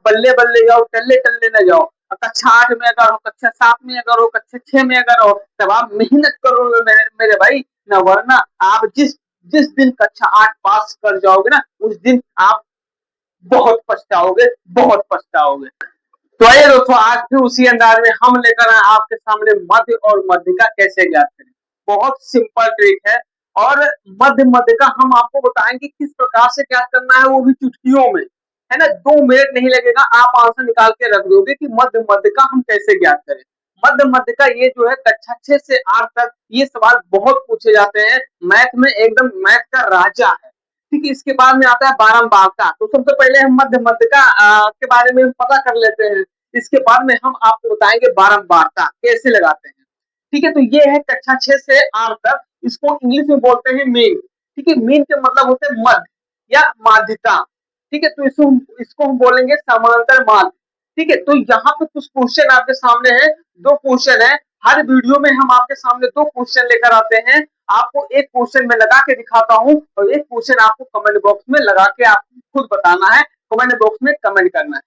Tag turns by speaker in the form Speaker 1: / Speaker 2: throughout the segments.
Speaker 1: बल्ले बल्ले जाओ, टल्ले टल्ले न जाओ। कक्षा 8 में अगर हो, कक्षा 7 में अगर हो, कक्षा 6 में अगर हो, तब आप मेहनत करो मेरे भाई, न वरना आप जिस जिस दिन कक्षा 8 पास कर जाओगे ना, उस दिन आप बहुत पछताओगे, बहुत पछताओगे। तो आइए दोस्तों, आज फिर उसी अंदाज में हम लेकर आए आपके सामने मध्य और मध्यिका कैसे ज्ञात करें। बहुत सिंपल ट्रिक है, और मध्य मध्यिका हम आपको बताएंगे किस प्रकार से ज्ञात करना है, वो भी चुटकियों में, है ना। 2 मिनट नहीं लगेगा, आप आंसर निकाल के रख दोगे कि मध्य मध्यिका हम कैसे ज्ञात करें। मध्य मध्यिका ये जो है कक्षा 6 से 8 तक ये सवाल बहुत पूछे जाते हैं, मैथ में एकदम मैथ का राजा है। ठीक है, इसके बाद में आता है बारंबारता। तो सबसे पहले हम मध्य मध्यिका के बारे में पता कर लेते हैं, इसके बाद में हम आपको बताएंगे बारंबारता कैसे लगाते हैं। ठीक है, तो ये है कक्षा 6 से 8 तक, इसको इंग्लिश में बोलते हैं मीन। ठीक है, मीन के मतलब होते हैं मध्य या माध्यिका। ठीक है, तो इसको हम बोलेंगे समांतर माध्य। ठीक है, तो यहाँ पे कुछ क्वेश्चन आपके सामने है, 2 क्वेश्चन है। हर वीडियो में हम आपके सामने 2 क्वेश्चन लेकर आते हैं। आपको एक क्वेश्चन में लगा के दिखाता हूँ, और एक क्वेश्चन आपको कमेंट बॉक्स में लगा के आपको खुद बताना है, कमेंट बॉक्स में कमेंट करना है।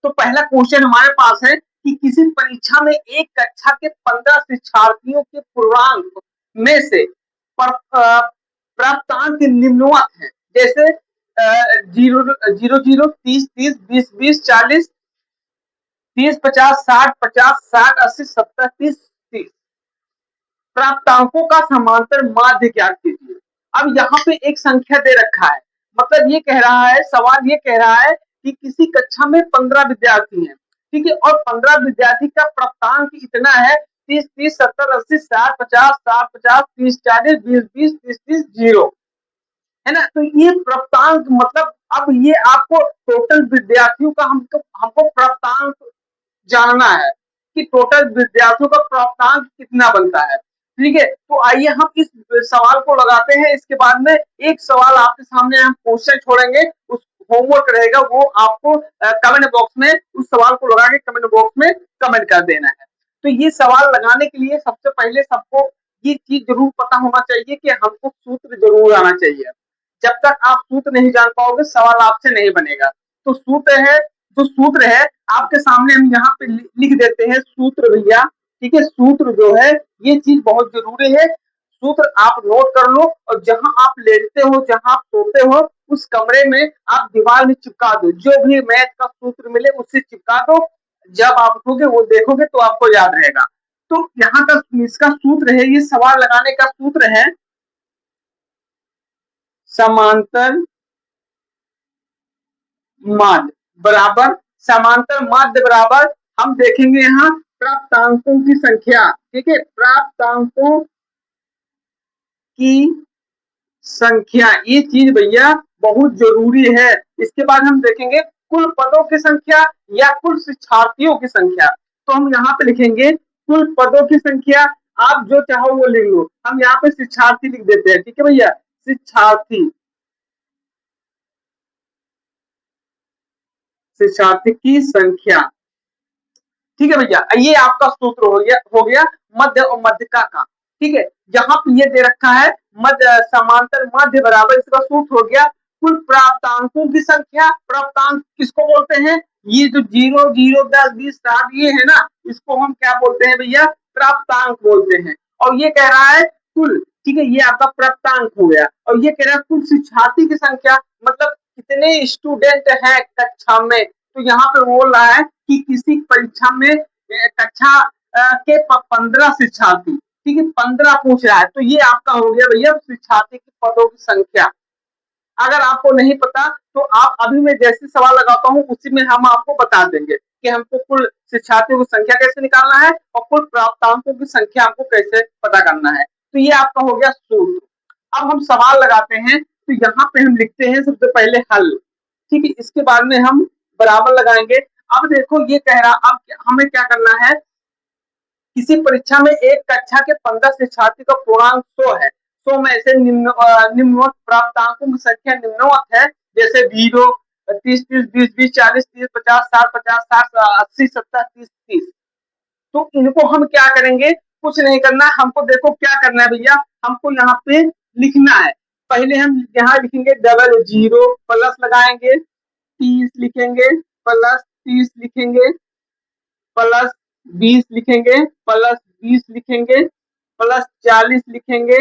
Speaker 1: तो पहला क्वेश्चन हमारे पास है कि किसी परीक्षा में एक कक्षा के 15 शिक्षार्थियों के पूर्णांक में से प्राप्तांक निम्नवत है, जैसे 0 0 30 30 20 20 40 30 50 60 50 60 80 70 30 30 प्राप्तांकों का समांतर माध्य ज्ञात कीजिए। अब यहाँ पे एक संख्या दे रखा है, मतलब ये कह रहा है, सवाल ये कह रहा है कि किसी कक्षा में 15 विद्यार्थी हैं। ठीक है, और 15 विद्यार्थी का प्राप्तांक इतना है 30 30 70 80 60 50 60 50 30 40 20 20 30 30 0, है ना। तो ये प्राप्तांक मतलब, अब ये आपको टोटल विद्यार्थियों का हमको हमको प्राप्तांक जानना है कि टोटल विद्यार्थियों का प्राप्तांक कितना बनता है। ठीक है, तो आइए हम इस सवाल को लगाते हैं। इसके बाद में एक सवाल आपके सामने हम क्वेश्चन छोड़ेंगे, उस होमवर्क रहेगा, वो आपको कमेंट बॉक्स में उस सवाल को लगा के कमेंट बॉक्स में कमेंट कर देना है। तो ये सवाल लगाने के लिए सबसे पहले सबको ये चीज जरूर पता होना चाहिए कि हमको सूत्र जरूर आना चाहिए। जब तक आप सूत्र नहीं जान पाओगे, सवाल आपसे नहीं बनेगा। तो सूत्र है, जो सूत्र है आपके सामने हम यहाँ पे लिख देते हैं सूत्र भैया। ठीक है, सूत्र जो है ये चीज बहुत जरूरी है, सूत्र आप नोट कर लो, और जहां आप लेटते हो, जहां आप सोते हो, उस कमरे में आप दीवार में चिपका दो, जो भी मैथ का सूत्र मिले उससे चिपका दो। जब आप उठोगे वो देखोगे तो आपको याद रहेगा। तो यहाँ का इसका सूत्र है, ये सवाल लगाने का सूत्र है समांतर माध्य बराबर, समांतर माध्य बराबर, हम देखेंगे यहाँ प्राप्तांकों की संख्या। ठीक है, प्राप्तांकों की संख्या, ये चीज भैया बहुत जरूरी है। इसके बाद हम देखेंगे कुल पदों की संख्या या कुल शिक्षार्थियों की संख्या। तो हम यहाँ पे लिखेंगे कुल पदों की संख्या, आप जो चाहो वो लिख लो, हम यहाँ पे शिक्षार्थी लिख देते हैं। ठीक है भैया, शिक्षार्थी, शिक्षार्थी की संख्या। ठीक है भैया, ये आपका सूत्र हो गया मध्य और मध्यिका का। ठीक है, यहाँ पे ये दे रखा है मध्य समांतर माध्य बराबर, इसका सूत्र हो गया कुल प्राप्तांकों की संख्या। प्राप्तांक किसको बोलते हैं, ये जो 0 0 10 20 60 ये है ना, इसको हम क्या बोलते हैं भैया, प्राप्तांक बोलते हैं। और ये कह रहा है कुल, ठीक है, ये आपका प्राप्तांक हो गया। और ये कह रहा है कुल शिक्षार्थी की संख्या, मतलब कितने स्टूडेंट है कक्षा में। तो यहाँ पे बोल रहा है कि किसी परीक्षा में कक्षा के 15 शिक्षार्थी, ठीक है, 15 पूछ रहा है, तो ये आपका हो गया भैया शिक्षार्थी के पदों की संख्या। अगर आपको नहीं पता तो आप अभी मैं जैसे सवाल लगाता हूँ उसी में हम आपको बता देंगे कि हमको कुल शिक्षार्थियों की संख्या कैसे निकालना है और कुल प्राप्तांकों की संख्या हमको कैसे पता करना है। तो ये आपका हो गया सूत्र। अब हम सवाल लगाते हैं, तो यहाँ पे हम लिखते हैं सबसे पहले हल। ठीक है, इसके बाद में हम बराबर लगाएंगे। अब देखो ये कह रहा, अब हमें क्या करना है, किसी परीक्षा में एक कक्षा के 15 शिक्षार्थी का पूर्णांक 100 है। 100 में से निम्नवत प्राप्तांकों की संख्या निम्नवत है, जैसे 0 30 30 20 20 40 30 50 60 50 60 80 70 30 30। तो इनको हम क्या करेंगे, कुछ नहीं करना, हमको देखो क्या करना है भैया, हमको यहाँ पे लिखना है। पहले हम यहाँ लिखेंगे डबल 0 प्लस लगाएंगे 30 लिखेंगे प्लस 30 लिखेंगे, प्लस 20 लिखेंगे, प्लस 20 लिखेंगे, प्लस 40 लिखेंगे,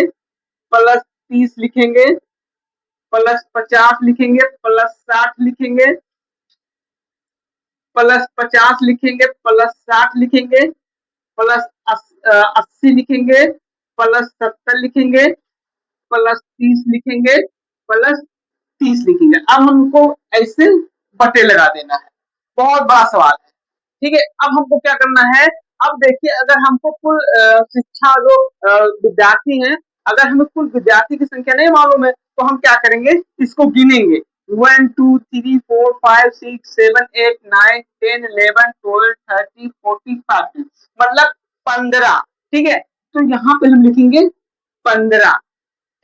Speaker 1: प्लस 30 लिखेंगे, प्लस 50 लिखेंगे, प्लस 60 लिखेंगे, प्लस 50 लिखेंगे, प्लस 60 लिखेंगे, प्लस 80 लिखेंगे, प्लस 70 लिखेंगे, प्लस 30 लिखेंगे, प्लस 30 लिखेंगे। अब हमको ऐसे बटे लगा देना है। बहुत बड़ा सवाल है। ठीक है, अब हमको क्या करना है, अब देखिए अगर हमको कुल शिक्षा जो विद्यार्थी हैं, अगर हमें कुल विद्यार्थी की संख्या नहीं मालूम है तो हम क्या करेंगे, इसको गिनेंगे 1 2 3 4 5 6 7 8 9 10 11 12 13 14 15 मतलब 15। ठीक है, तो यहाँ पे हम लिखेंगे 15।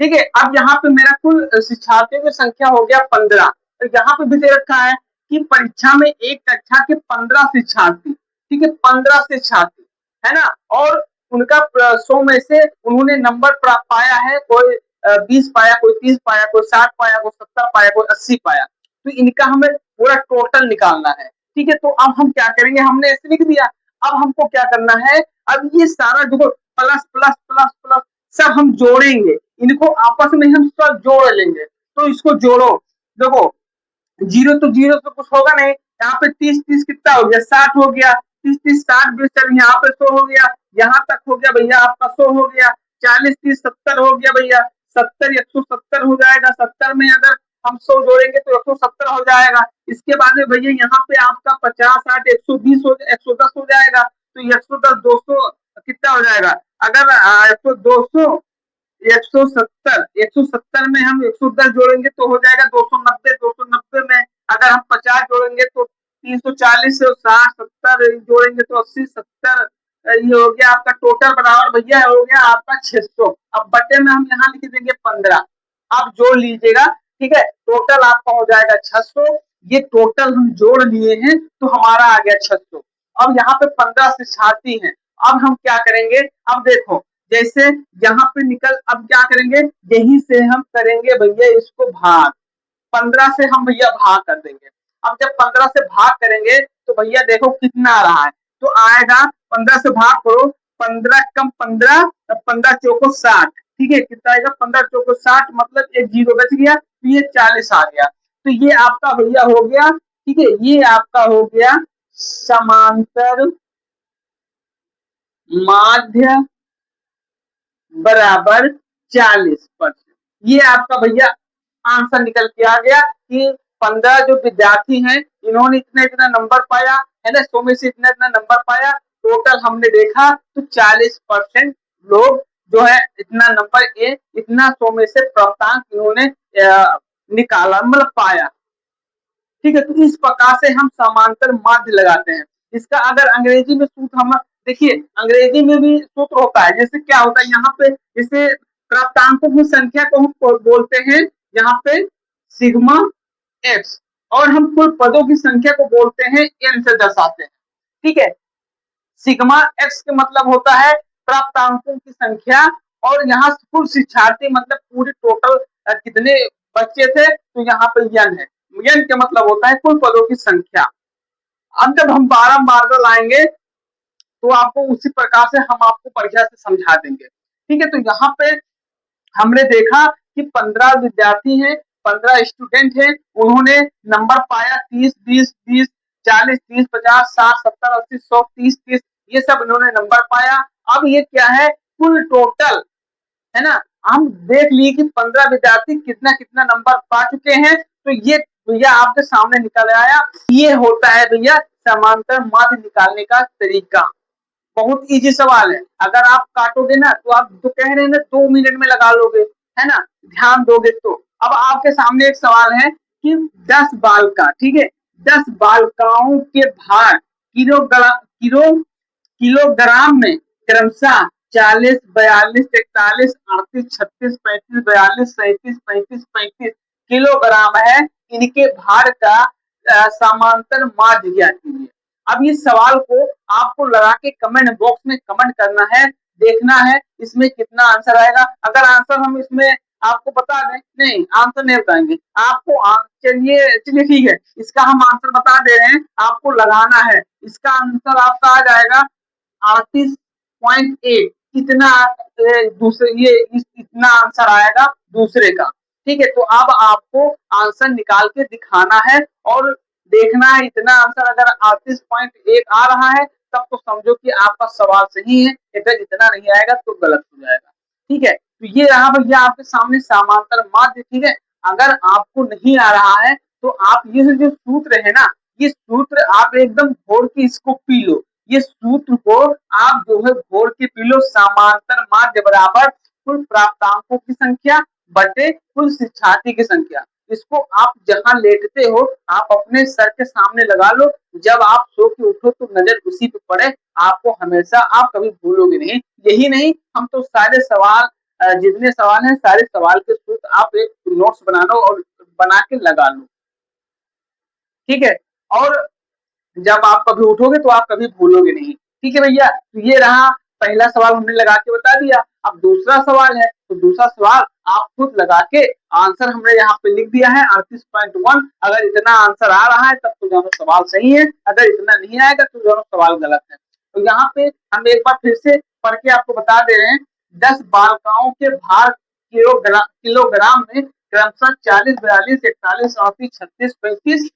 Speaker 1: ठीक है, अब यहाँ पे मेरा कुल शिक्षार्थियों की संख्या हो गया 15। तो यहाँ पे भी दे रखा है कि परीक्षा में एक कक्षा के 15 शिक्षार्थी, ठीक है 15 शिक्षार्थी, है ना, और उनका 100 में से उन्होंने नंबर पाया है, कोई 20 पाया, कोई 30 पाया, कोई 60 पाया, कोई 70 पाया, कोई 80 पाया। तो इनका हमें पूरा टोटल निकालना है। ठीक है, तो अब हम क्या करेंगे, हमने ऐसे लिख दिया। अब हमको क्या करना है, अब ये सारा देखो प्लस प्लस प्लस प्लस सब हम जोड़ेंगे, इनको आपस में हम सब जोड़ लेंगे। तो इसको जोड़ो, देखो जीरो तो जीरो तो कुछ होगा नहीं, यहाँ पे 30 30 कितना हो गया, 60 हो गया, 30 30 60 20 यहाँ पे 100 हो गया, यहाँ तक हो गया भैया आपका 100 हो गया, 40 30 70 हो गया भैया, 70 170 हो जाएगा, 70 में अगर हम 100 जोड़ेंगे तो 170 हो जाएगा। इसके बाद में भैया यहाँ पे आपका 50 60 120 हो 110 हो जाएगा, तो 110 200 कितना हो जाएगा, अगर 200 170 में हम 110 जोड़ेंगे तो हो जाएगा 290, 290 में अगर हम 50 जोड़ेंगे तो 340 से 60 70 जोड़ेंगे तो 80 70, ये हो गया आपका टोटल बराबर भैया हो गया आपका 600। अब बटे में हम यहाँ लिख देंगे 15, आप जोड़ लीजिएगा। ठीक है, टोटल आपका हो जाएगा 600, ये टोटल हम जोड़ लिए हैं तो हमारा आ गया 600। अब यहाँ पे 15 शिक्षार्थी हैं, अब हम क्या करेंगे, अब देखो जैसे यहाँ पे निकल, अब क्या करेंगे, यहीं से हम करेंगे भैया इसको भाग, 15 से हम भैया भाग कर देंगे। अब जब 15 से भाग करेंगे तो भैया देखो कितना आ रहा है, तो आएगा 15 से भाग करो, 15 कम 15, 15 चौको 60। ठीक है, कितना आएगा, 15 चौको 60 मतलब एक जीरो बच गया, तो ये 40 आ गया। तो ये आपका भैया हो गया, ठीक है, ये आपका हो गया समांतर माध्य बराबर 40%। ये आपका भैया आंसर निकल के आ गया कि 15 जो विद्यार्थी हैं इन्होंने इतना इतना नंबर पाया, है ना, 100 में से इतना इतना नंबर पाया, टोटल हमने देखा तो 40% लोग जो है इतना नंबर इतना 100 में से प्राप्तांक इन्होंने निकाला, मतलब पाया। ठीक है, तो इस प्रकार से हम समांतर माध्य लगाते हैं। इसका अगर अंग्रेजी में सूत्र हम देखिए, अंग्रेजी में भी सूत्र होता है, जैसे क्या होता है यहाँ पे, जैसे प्राप्तांकों की संख्या को हम बोलते हैं यहाँ पे सिग्मा एक्स, और हम कुल पदों की संख्या को बोलते हैं एन से दर्शाते हैं। ठीक है, सिग्मा एक्स का मतलब होता है प्राप्तांकों की संख्या, और यहाँ कुल शिक्षार्थी मतलब पूरे टोटल कितने बच्चे थे, तो यहाँ पे यन है, यन का मतलब होता है कुल पदों की संख्या। अब जब हम बारंबार लाएंगे तो आपको उसी प्रकार से हम आपको बढ़िया से समझा देंगे। ठीक है, तो यहाँ पे हमने देखा कि 15 विद्यार्थी हैं, 15 स्टूडेंट हैं, उन्होंने नंबर पाया 30 20 30 40 30 50 60 70 80 100 30 30, ये सब इन्होंने नंबर पाया। अब ये क्या है, कुल टोटल, है ना, हम देख लिए कि 15 विद्यार्थी कितना कितना नंबर पा चुके हैं, तो ये भैया आपके सामने निकल आया। ये होता है भैया समांतर माध्य निकालने का तरीका। बहुत इजी सवाल है, अगर आप काटोगे ना तो आप तो कह रहे हैं ना 2 मिनट में लगा लोगे, है ना, ध्यान दोगे तो। अब आपके सामने एक सवाल है कि 10 बालिका, ठीक है, 10 बालिकाओं के भार किलोग्राम में क्रमशः 40 42 41 38 36 35 42 37 35 35 किलोग्राम है, इनके भार का समांतर माध्य ज्ञात कीजिए। अब इस सवाल को आपको लगा के कमेंट बॉक्स में कमेंट करना है, देखना है इसमें कितना आंसर आएगा। अगर आंसर हम इसमें आपको बता दें, नहीं आंसर नहीं बताएंगे आपको। चलिए चलिए ठीक है, इसका हम आंसर बता दे रहे हैं, आपको लगाना है। इसका आंसर आपका आ जाएगा 38.8। कितना दूसरे ये इतना आंसर आएगा दूसरे का। ठीक है, तो अब आपको आंसर निकाल के दिखाना है और देखना है। इतना आंसर अगर 38.1 आ रहा है तब तो समझो कि आपका सवाल सही है, अगर इतना नहीं आएगा तो गलत हो जाएगा। ठीक है, तो ये रहा भैया आपके सामने समांतर माध्य। ठीक है, अगर आपको नहीं आ रहा है तो आप ये जो सूत्र है ना, ये सूत्र आप एकदम घोर के इसको पी लो। ये सूत्र को आप जो है घोर के पी लो। समांतर माध्य बराबर कुल प्राप्तांकों की संख्या बटे कुल शिक्षार्थी की संख्या। इसको आप जहां लेटते हो आप अपने सर के सामने लगा लो। जब आप सो के उठो तो नजर उसी पे पड़े, आपको हमेशा, आप कभी भूलोगे नहीं। यही नहीं, हम तो सारे सवाल, जितने सवाल हैं सारे सवाल के सूत्र आप एक नोट्स बना लो और बना के लगा लो। ठीक है, और जब आप कभी उठोगे तो आप कभी भूलोगे नहीं। ठीक है भैया, तो ये रहा पहला सवाल, हमने लगा के बता दिया। अब दूसरा सवाल है, तो दूसरा सवाल आप खुद लगा के आंसर हमने यहाँ पे लिख दिया है 38.1। अगर इतना आंसर आ रहा है तब तो दोनों सवाल सही है, अगर इतना नहीं आएगा तो दोनों सवाल गलत है। तो यहाँ पे हम एक बार फिर से पढ़ के आपको बता दे रहे हैं। 10 बालिकाओं के भार किलोग्राम में क्रमशः 40, 42, 41, 38, 36, 35,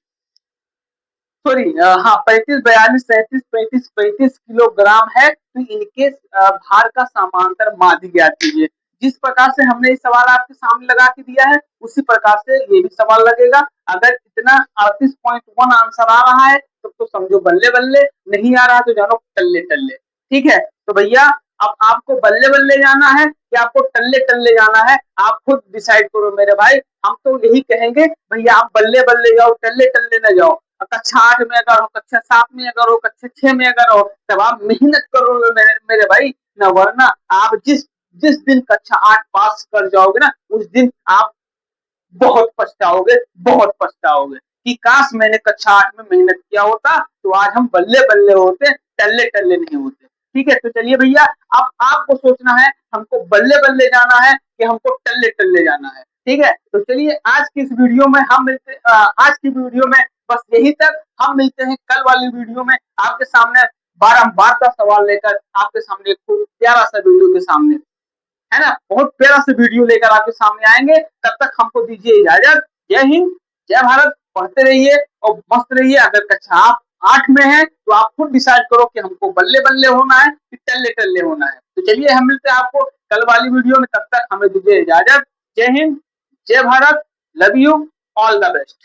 Speaker 1: सॉरी, हाँ 35, 42, 37, 35, 35 किलोग्राम है। तो इनके भार का समांतर माध्य ज्ञात कीजिए। जिस प्रकार से हमने ये सवाल आपके सामने लगा के दिया है उसी प्रकार से ये भी सवाल लगेगा। अगर इतना 38.1 आंसर आ रहा है तो समझो बल्ले बल्ले, नहीं आ रहा तो जानो टल्ले टल्ले। ठीक है, तो भैया अब आपको बल्ले बल्ले जाना है कि आपको टल्ले टल्ले जाना है, आप खुद डिसाइड करो मेरे भाई। हम तो यही कहेंगे भैया आप बल्ले बल्ले जाओ, टल्ले टल्ले न जाओ। कक्षा 8 में अगर हो, कक्षा 7 में अगर हो, कक्षा 6 में अगर हो, तब आप मेहनत करो मेरे भाई न, वरना आप जिस जिस दिन कक्षा 8 पास कर जाओगे ना उस दिन आप बहुत पछताओगे, बहुत पछताओगे कि काश मैंने कक्षा 8 में मेहनत किया होता तो आज हम बल्ले बल्ले होते, टल्ले टल्ले नहीं होते। ठीक है, तो चलिए भैया अब आपको सोचना है हमको बल्ले बल्ले जाना है कि हमको टल्ले टल्ले जाना है। ठीक है, तो चलिए आज की इस वीडियो में हम मिलते, आज की वीडियो में बस यही तक। हम मिलते हैं कल वाली वीडियो में आपके सामने बारंबार का सवाल लेकर, आपके सामने खूब प्यारा सा वीडियो के सामने, है ना, बहुत प्यारा से वीडियो लेकर आपके सामने आएंगे। तब तक हमको दीजिए इजाजत। जय हिंद, जय भारत। पढ़ते रहिए और मस्त रहिए। अगर कक्षा आप 8 में है तो आप खुद डिसाइड करो कि हमको बल्ले बल्ले होना है कि टल्ले टल्ले होना है। तो चलिए हम मिलते हैं आपको कल वाली वीडियो में, तब तक हमें दीजिए इजाजत। जय हिंद, जय Bharat, love you, all the best.